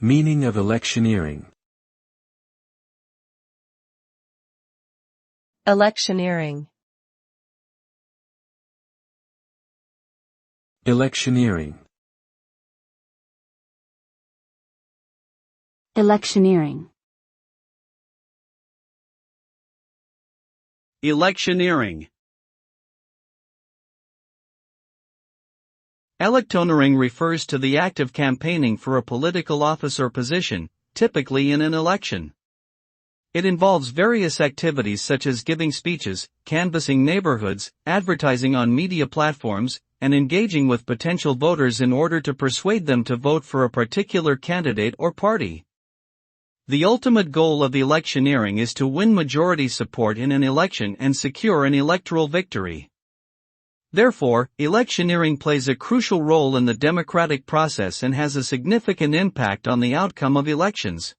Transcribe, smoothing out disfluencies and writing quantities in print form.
Meaning of electioneering. Electioneering. Electioneering. Electioneering. Electioneering. Electioneering refers to the act of campaigning for a political office or position, typically in an election. It involves various activities such as giving speeches, canvassing neighborhoods, advertising on media platforms, and engaging with potential voters in order to persuade them to vote for a particular candidate or party. The ultimate goal of electioneering is to win majority support in an election and secure an electoral victory. Therefore, electioneering plays a crucial role in the democratic process and has a significant impact on the outcome of elections.